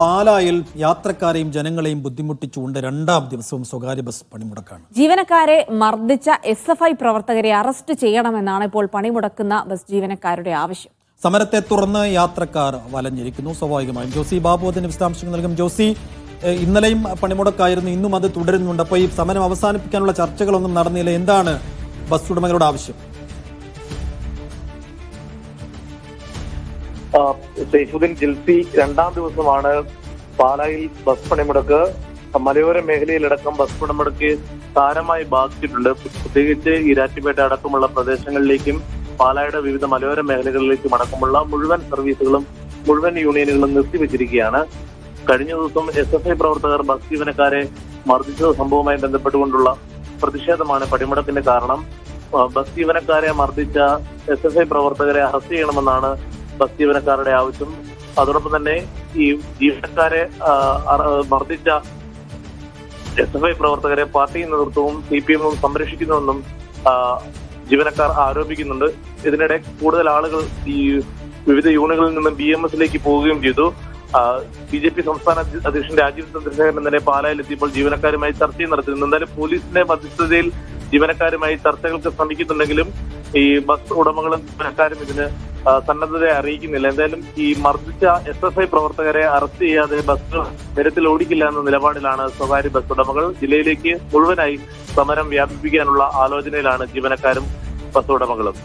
പാലായിൽ യാത്രക്കാരെയും ജനങ്ങളെയും ബുദ്ധിമുട്ടിച്ചുകൊണ്ട് രണ്ടാം ദിവസവും സ്വകാര്യ ബസ് പണിമുടക്കാണ്. ജീവനക്കാരെ മർദ്ദിച്ച SFI പ്രവർത്തകരെ അറസ്റ്റ് ചെയ്യണമെന്നാണ് ഇപ്പോൾ പണിമുടക്കുന്ന ബസ് ജീവനക്കാരുടെ ആവശ്യം. സമരത്തെ തുടർന്ന് യാത്രക്കാർ വലഞ്ഞിരിക്കുന്നു. സ്വാഭാവികമായും ജോസി ബാബു അതിന് വിശദാംശങ്ങൾ നൽകും. ജോസി, ഇന്നലെയും പണിമുടക്കായിരുന്നു, ഇന്നും അത് തുടരുന്നുണ്ട്. അപ്പോൾ ഈ സമരം അവസാനിപ്പിക്കാനുള്ള ചർച്ചകളൊന്നും നടന്നില്ല. എന്താണ് ബസ് ഉടമകളുടെ ആവശ്യം? സൈഫുദ്ദീൻ ജിൽസി, രണ്ടാം ദിവസമാണ് പാലായിൽ ബസ് പണിമുടക്ക്. മലയോര മേഖലയിലടക്കം ബസ് പണിമുടക്ക് സാരമായി ബാധിച്ചിട്ടുണ്ട്. പ്രത്യേകിച്ച് ഈരാറ്റുപേട്ട അടക്കമുള്ള പ്രദേശങ്ങളിലേക്കും പാലായുടെ വിവിധ മലയോര മേഖലകളിലേക്കും അടക്കമുള്ള മുഴുവൻ സർവീസുകളും മുഴുവൻ യൂണിയനുകളും നിർത്തിവെച്ചിരിക്കുകയാണ്. കഴിഞ്ഞ ദിവസം SFI പ്രവർത്തകർ ബസ് ജീവനക്കാരെ മർദ്ദിച്ച സംഭവവുമായി ബന്ധപ്പെട്ടുകൊണ്ടുള്ള പ്രതിഷേധമാണ് പണിമുടക്കിന്റെ കാരണം. ബസ് ജീവനക്കാരെ മർദ്ദിച്ച SFI പ്രവർത്തകരെ അറസ്റ്റ് ചെയ്യണമെന്നാണ് ബസ് ജീവനക്കാരുടെ ആവശ്യം. അതോടൊപ്പം തന്നെ ഈ ജീവനക്കാരെ മർദ്ദിച്ച SFI പ്രവർത്തകരെ പാർട്ടി നേതൃത്വവും CPM-ഉം സംരക്ഷിക്കുന്നുവെന്നും ജീവനക്കാർ ആരോപിക്കുന്നുണ്ട്. ഇതിനിടെ കൂടുതൽ ആളുകൾ ഈ വിവിധ യൂണിയനുകളിൽ നിന്നും BMS-ലേക്ക് പോവുകയും ചെയ്തു. BJP സംസ്ഥാന അധ്യക്ഷൻ രാജീവ് ചന്ദ്രശേഖരൻ ഇന്നലെ പാലായിൽ എത്തിയപ്പോൾ ജീവനക്കാരുമായി ചർച്ചയും നടത്തിയിരുന്നു. എന്തായാലും പോലീസിന്റെ മധ്യസ്ഥതയിൽ ജീവനക്കാരുമായി ചർച്ചകൾക്ക് ശ്രമിക്കുന്നുണ്ടെങ്കിലും ഈ ബസ് ഉടമകളും ജീവനക്കാരും ഇതിന് സന്നദ്ധതയെ അറിയിക്കുന്നില്ല. എന്തായാലും ഈ മർദ്ദിച്ച SFI പ്രവർത്തകരെ അറസ്റ്റ് ചെയ്യാതെ ബസ് നിരത്തിൽ ഓടിക്കില്ല എന്ന നിലപാടിലാണ് സ്വകാര്യ ബസ് ഉടമകൾ. ജില്ലയിലേക്ക് മുഴുവനായി സമരം വ്യാപിപ്പിക്കാനുള്ള ആലോചനയിലാണ് ജീവനക്കാരും ബസ് ഉടമകളും.